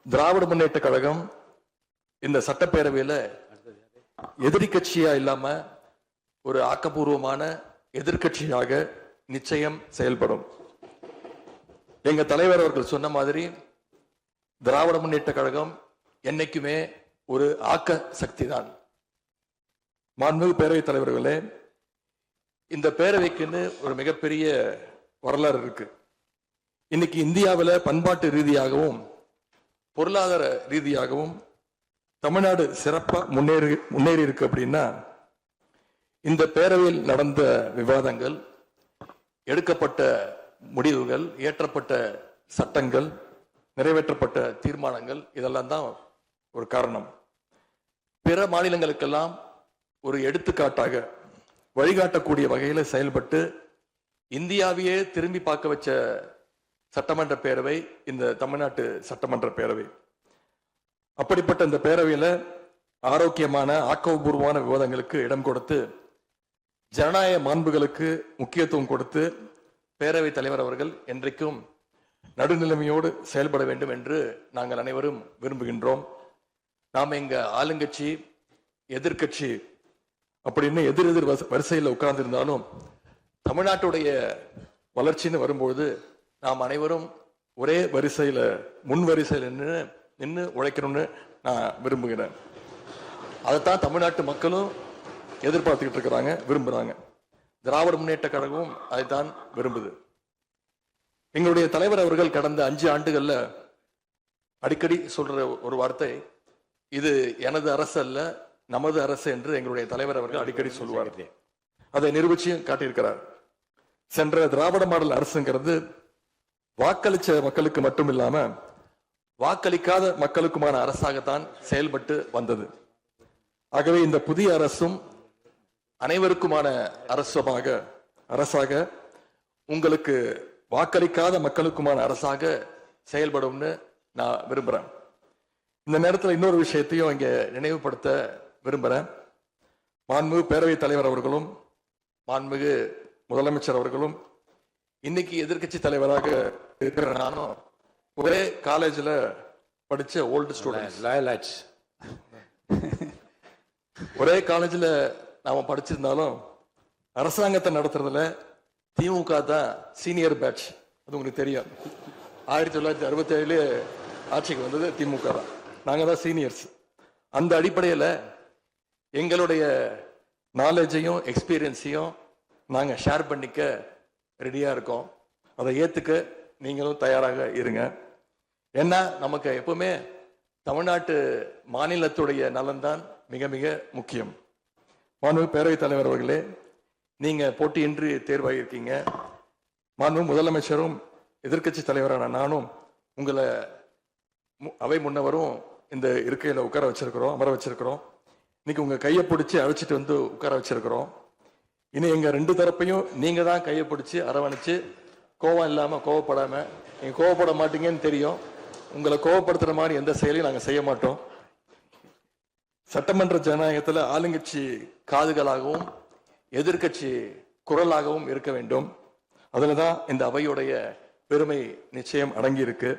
திராவிட முன்னேற்ற கழகம் இந்த சட்டப்பேரவையில எதிரி கட்சியா இல்லாம ஒரு ஆக்கப்பூர்வமான எதிர்கட்சியாக நிச்சயம் செயல்படும். எங்க தலைவர் அவர்கள் சொன்ன மாதிரி திராவிட முன்னேற்ற கழகம் என்னைக்குமே ஒரு ஆக்க சக்தி தான். மாண்புமிகு பேரவைத் தலைவர்களே, இந்த பேரவைக்குன்னு ஒரு மிகப்பெரிய வரலாறு இருக்கு. இன்னைக்கு இந்தியாவில் பண்பாட்டு ரீதியாகவும் பொருளாதார ரீதியாகவும் தமிழ்நாடு சிறப்பா முன்னேறி இருக்கு. அப்படின்னா இந்த பேரவையில் நடந்த விவாதங்கள், எடுக்கப்பட்ட முடிவுகள், இயற்றப்பட்ட சட்டங்கள், நிறைவேற்றப்பட்ட தீர்மானங்கள், இதெல்லாம் தான் ஒரு காரணம். பிற மாநிலங்களுக்கெல்லாம் ஒரு எடுத்துக்காட்டாக வழிகாட்டக்கூடிய வகையில் செயல்பட்டு இந்தியாவையே திரும்பி பார்க்க வச்ச சட்டமன்ற பேரவை இந்த தமிழ்நாட்டு சட்டமன்ற பேரவை. அப்படிப்பட்ட இந்த பேரவையில ஆரோக்கியமான ஆக்கப்பூர்வமான விவாதங்களுக்கு இடம் கொடுத்து ஜனநாயக மாண்புகளுக்கு முக்கியத்துவம் கொடுத்து பேரவைத் தலைவர் அவர்கள் என்றைக்கும் நடுநிலைமையோடு செயல்பட வேண்டும் என்று நாங்கள் அனைவரும் விரும்புகின்றோம். நாம் இங்க ஆளுங்கட்சி எதிர்கட்சி அப்படின்னு எதிர் வரிசையில் உட்கார்ந்திருந்தாலும் தமிழ்நாட்டுடைய வளர்ச்சின்னு வரும்போது நாம் அனைவரும் ஒரே வரிசையில முன் வரிசையில் நின்று உழைக்கணும்னு நான் விரும்புகிறேன். அதைத்தான் தமிழ்நாட்டு மக்களும் எதிர்பார்த்துக்கிட்டு இருக்கிறாங்க, விரும்புறாங்க. திராவிட முன்னேற்ற கழகமும் அதைத்தான் விரும்புது. எங்களுடைய தலைவர் அவர்கள் கடந்த 5 ஆண்டுகள்ல அடிக்கடி சொல்ற ஒரு வார்த்தை, இது எனது அரசு அல்ல, நமது அரசு என்று எங்களுடைய தலைவர் அவர்கள் அடிக்கடி சொல்லுவார். அதை நிரூபிச்சு காட்டியிருக்கிறார். சென்ற திராவிட மாடல் அரசுங்கிறது வாக்களிச்ச மக்களுக்கு மட்டும் இல்லாம வாக்களிக்காத மக்களுக்குமான அரசாகத்தான் செயல்பட்டு வந்தது. ஆகவே இந்த புதிய அரசும் அனைவருக்குமான அரசாக உங்களுக்கு வாக்களிக்காத மக்களுக்குமான அரசாக செயல்படும்னு நான் விரும்புறேன். இந்த நேரத்தில் இன்னொரு விஷயத்தையும் இங்க நினைவுபடுத்த விரும்புறேன். மாண்புமிகு பேரவைத் தலைவர் அவர்களும் மாண்புமிகு முதலமைச்சர் அவர்களும் இன்னைக்கு எதிர்கட்சி தலைவராக இருக்கிற நானும் ஒரே காலேஜில் படிச்ச ஓல்டு ஸ்டூடெண்ட். ஒரே காலேஜில் நாம படிச்சிருந்தாலும் அரசாங்கத்தை நடத்துறதுல திமுக தான் சீனியர் பேட்ச். அது உங்களுக்கு தெரியும். 1967 ஆட்சிக்கு வந்தது திமுக தான். நாங்க தான் சீனியர்ஸ். அந்த அடிப்படையில் எங்களுடைய நாலேஜையும் எக்ஸ்பீரியன்ஸையும் நாங்க ஷேர் பண்ணிக்க ரெடியா இருக்கோம். அதை ஏத்துக்க நீங்களும் தயாராக இருங்க. ஏன்னா நமக்கு எப்பவுமே தமிழ்நாட்டு மாநிலத்துடைய நலன்தான் மிக மிக முக்கியம். மாண்புமிகு பேரவைத் தலைவர் அவர்களே, நீங்க போட்டியின்றி தேர்வாகியிருக்கீங்க. மாண்புமிகு முதலமைச்சரும் எதிர்கட்சி தலைவரான நானும் உங்களை அவை முன்னவரும் இந்த இருக்கையில உட்கார வச்சிருக்கிறோம், அமர வச்சிருக்கிறோம். இன்னைக்கு உங்க கையை பிடிச்சி அழைச்சிட்டு வந்து உட்கார வச்சிருக்கிறோம். இனி எங்க 2 தரப்பையும் நீங்க தான் கையை பிடிச்சி அரவணைச்சு கோவம் இல்லாம கோவப்படாம, நீங்க கோவப்பட மாட்டீங்கன்னு தெரியும். உங்களை கோவப்படுத்துற மாதிரி எந்த செயலையும் நாங்க செய்ய மாட்டோம். சட்டமன்ற ஜனநாயகத்துல ஆளுங்கட்சி காதுகளாகவும் எதிர்கட்சி குரலாகவும் இருக்க வேண்டும். அதுலதான் இந்த அவையுடைய பெருமை நிச்சயம் அடங்கி இருக்கு.